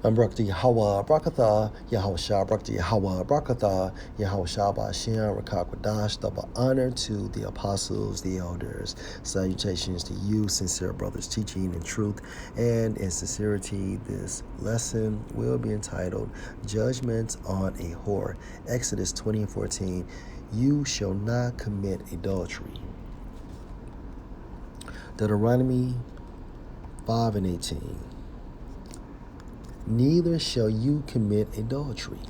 Brakti Hawa Brakatha, Yahusha Brakti Hawa Brakatha, Yahusha Bashem Rakakwadash, double honor to the apostles, the elders. Salutations to you, sincere brothers, teaching in truth and in sincerity. This lesson will be entitled Judgment on a Whore. Exodus 20:14. You shall not commit adultery. Deuteronomy 5:18. Neither shall you commit adultery.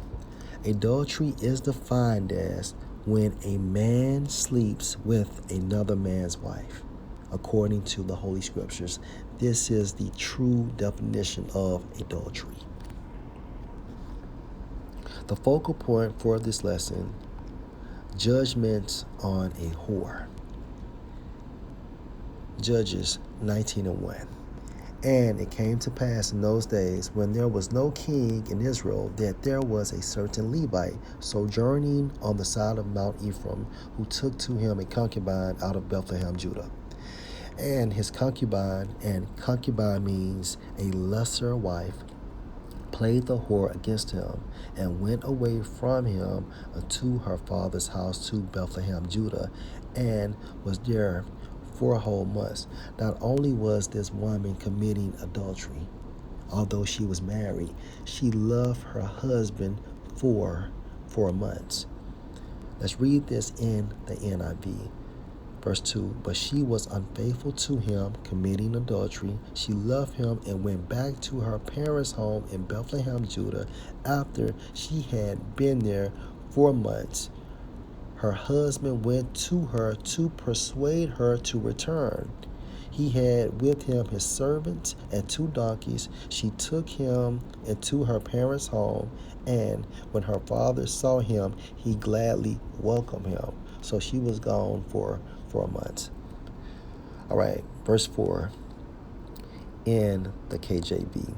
Adultery is defined as when a man sleeps with another man's wife. According to the Holy Scriptures, this is the true definition of adultery. The focal point for this lesson, judgment on a whore. Judges 19:1. And it came to pass in those days, when there was no king in Israel, that there was a certain Levite sojourning on the side of Mount Ephraim, who took to him a concubine out of Bethlehem, Judah. And his concubine, and concubine means a lesser wife, played the whore against him, and went away from him unto her father's house to Bethlehem, Judah, and was there 4 whole months. Not only was this woman committing adultery, although she was married, she loved her husband for 4 months. Let's read this in the NIV. Verse 2, but she was unfaithful to him, committing adultery. She left him and went back to her parents' home in Bethlehem, Judah, after she had been there 4 months. Her husband went to her to persuade her to return. He had with him his servants and 2 donkeys. She took him into her parents' home, and when her father saw him, he gladly welcomed him. So she was gone for 4 months. All right, verse 4 in the KJV.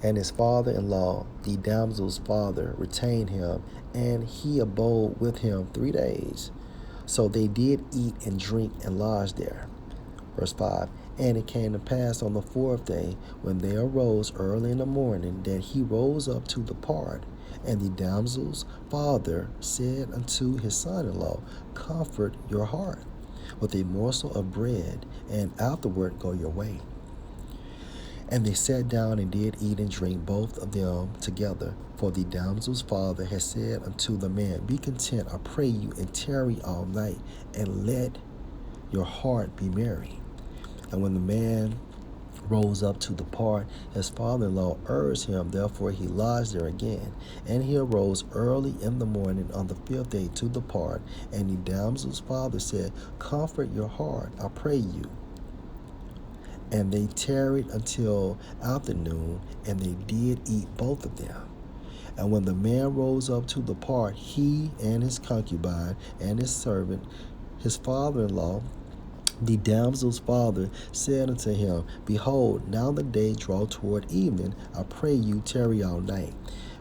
And his father-in-law, the damsel's father, retained him, and he abode with him 3 days. So they did eat and drink and lodge there. Verse 5, and it came to pass on the 4th day, when they arose early in the morning, that he rose up to depart. And the damsel's father said unto his son-in-law, comfort your heart with a morsel of bread, and afterward go your way. And they sat down and did eat and drink, both of them together. For the damsel's father had said unto the man, be content, I pray you, and tarry all night, and let your heart be merry. And when the man rose up to depart, his father-in-law urged him, therefore he lodged there again. And he arose early in the morning on the 5th day to depart. And the damsel's father said, comfort your heart, I pray you. And they tarried until afternoon, and they did eat both of them. And when the man rose up to depart, he and his concubine and his servant, his father-in-law, the damsel's father, said unto him, behold, now the day draw toward evening. I pray you tarry all night.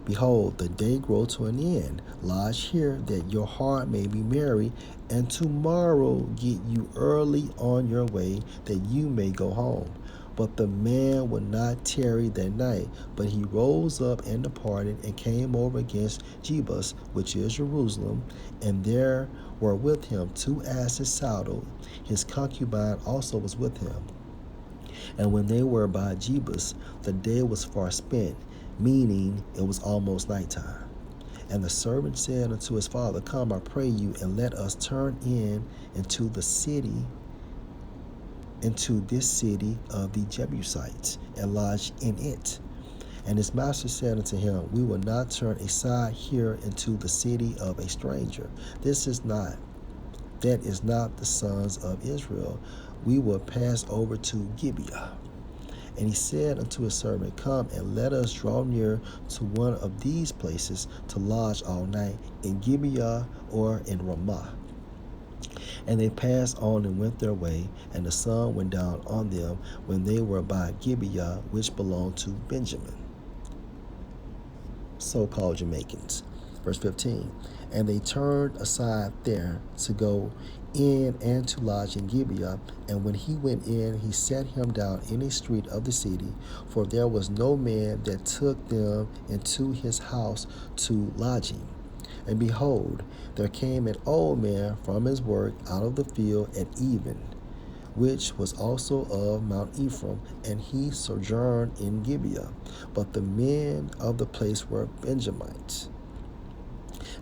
Behold, the day grow to an end. Lodge here, that your heart may be merry, and tomorrow get you early on your way, that you may go home. But the man would not tarry that night, but he rose up and departed, and came over against Jebus, which is Jerusalem, and there were with him 2 asses saddled. His concubine also was with him. And when they were by Jebus, the day was far spent, meaning it was almost nighttime. And the servant said unto his father, come, I pray you, and let us turn into this city of the Jebusites, and lodge in it. And his master said unto him, we will not turn aside here into the city of a stranger. That is not the sons of Israel. We will pass over to Gibeah. And he said unto his servant, come and let us draw near to one of these places to lodge all night, in Gibeah or in Ramah. And they passed on and went their way, and the sun went down on them when they were by Gibeah, which belonged to Benjamin. So-called Jamaicans. Verse 15. And they turned aside there to go in and to lodge in Gibeah. And when he went in, he set him down in a street of the city, for there was no man that took them into his house to lodging. And behold, there came an old man from his work out of the field at even, which was also of Mount Ephraim, and he sojourned in Gibeah. But the men of the place were Benjamites.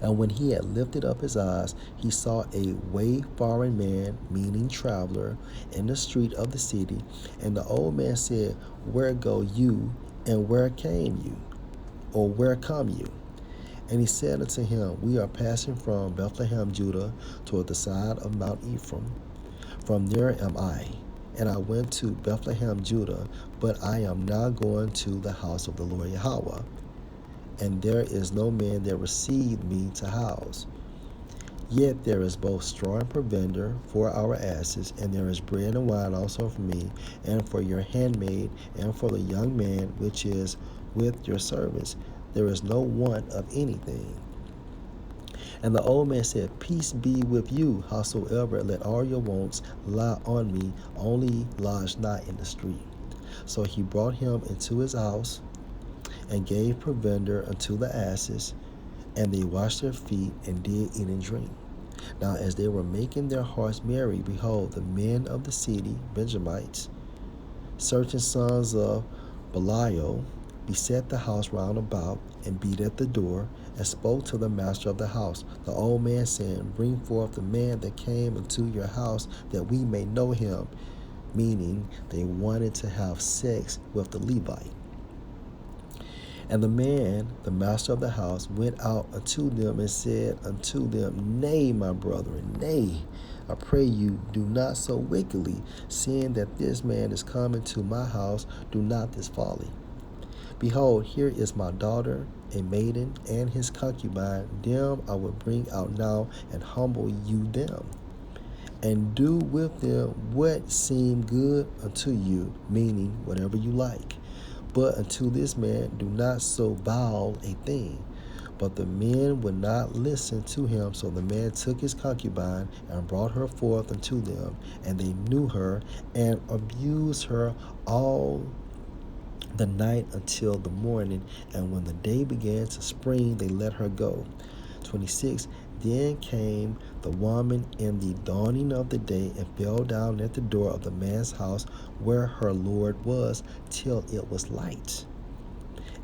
And when he had lifted up his eyes, he saw a wayfaring man, meaning traveler, in the street of the city. And the old man said, Where go you, and where came you? Or where come you? And he said unto him, We are passing from Bethlehem, Judah, toward the side of Mount Ephraim. From there am I. And I went to Bethlehem, Judah, but I am now going to the house of the Lord Yahweh. And there is no man that received me to house. Yet there is both straw and provender for our asses, and there is bread and wine also for me, and for your handmaid, and for the young man which is with your servants. There is no want of anything. And the old man said, Peace be with you, howsoever, let all your wants lie on me, only lodge not in the street. So he brought him into his house, and gave provender unto the asses, and they washed their feet, and did eat and drink. Now as they were making their hearts merry, behold, the men of the city, Benjamites, certain sons of Belial, beset the house round about, and beat at the door, and spoke to the master of the house. The old man saying, Bring forth the man that came into your house, that we may know him. Meaning, they wanted to have sex with the Levite. And the man, the master of the house, went out unto them and said unto them, Nay, my brethren, nay, I pray you, do not so wickedly, seeing that this man is come into my house, do not this folly. Behold, here is my daughter, a maiden, and his concubine, them I will bring out now, and humble you them, and do with them what seem good unto you, meaning whatever you like. But unto this man do not so vile a thing. But the men would not listen to him. So the man took his concubine and brought her forth unto them. And they knew her and abused her all the night until the morning. And when the day began to spring, they let her go. 26. Then came the woman in the dawning of the day, and fell down at the door of the man's house where her Lord was, till it was light.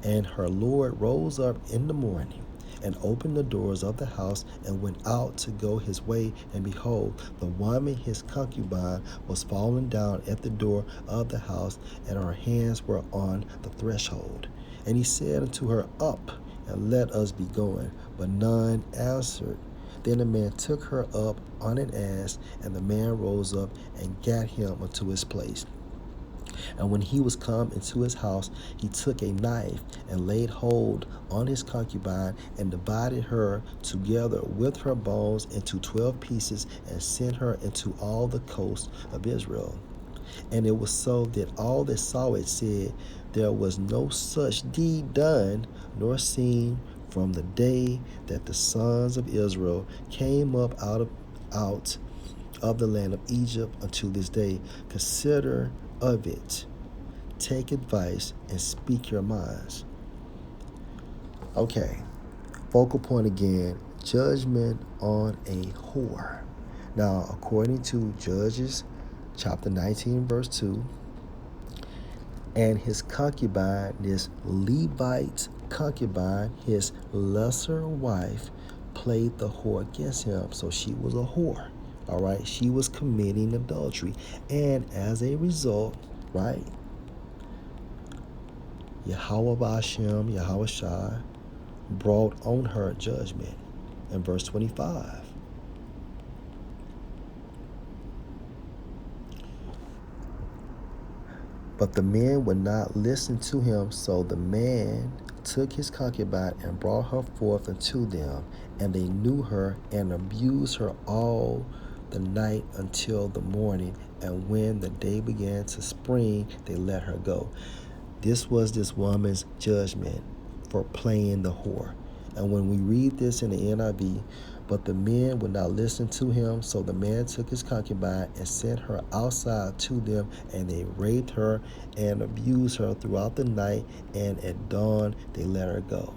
And her Lord rose up in the morning, and opened the doors of the house, and went out to go his way. And behold, the woman his concubine was fallen down at the door of the house, and her hands were on the threshold. And he said unto her, Up, and let us be going. But none answered. Then the man took her up on an ass, and the man rose up and gat him unto his place. And when he was come into his house, he took a knife and laid hold on his concubine, and divided her together with her bones into 12 pieces, and sent her into all the coast of Israel. And it was so that all that saw it said, There was no such deed done, nor seen, from the day that the sons of Israel came up out of the land of Egypt unto this day. Consider of it, take advice, and speak your minds. Okay, focal point again, judgment on a whore. Now, according to Judges chapter 19, verse 2, and his concubine, this Levite concubine, his lesser wife, played the whore against him. So she was a whore. All right. She was committing adultery. And as a result, right, Yahweh Bashem, Yahweh Shai, brought on her judgment. In verse 25. But the men would not listen to him, so the man took his concubine and brought her forth unto them, and they knew her and abused her all the night until the morning, and when the day began to spring, they let her go. This was this woman's judgment for playing the whore. And when we read this in the NIV, but the men would not listen to him, so the man took his concubine and sent her outside to them, and they raped her and abused her throughout the night, and at dawn they let her go.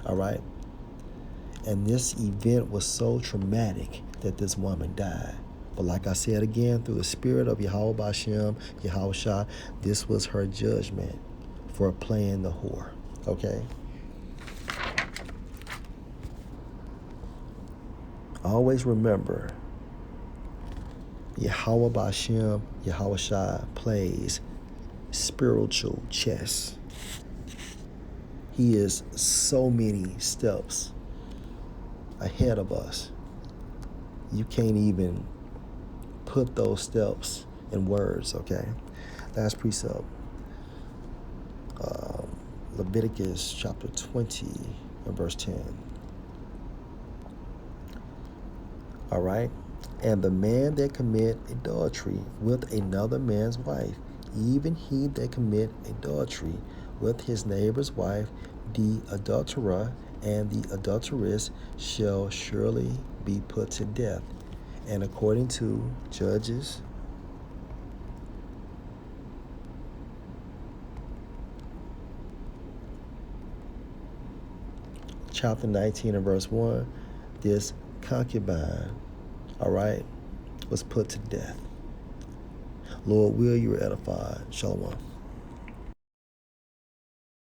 All right? And this event was so traumatic that this woman died. But like I said again, through the spirit of Yahweh Bashem, Yahweh Shah, this was her judgment for playing the whore. Okay? Always remember, Yahweh Bashem, Yahweh Shah plays spiritual chess. He is so many steps ahead of us. You can't even put those steps in words, okay? Last precept, Leviticus chapter 20 and verse 10. All right? And the man that commit adultery with another man's wife, even he that commit adultery with his neighbor's wife, the adulterer and the adulteress shall surely be put to death. And according to Judges chapter 19 and verse 1, this concubine, all right, was put to death. Lord, will you edify? Shalom.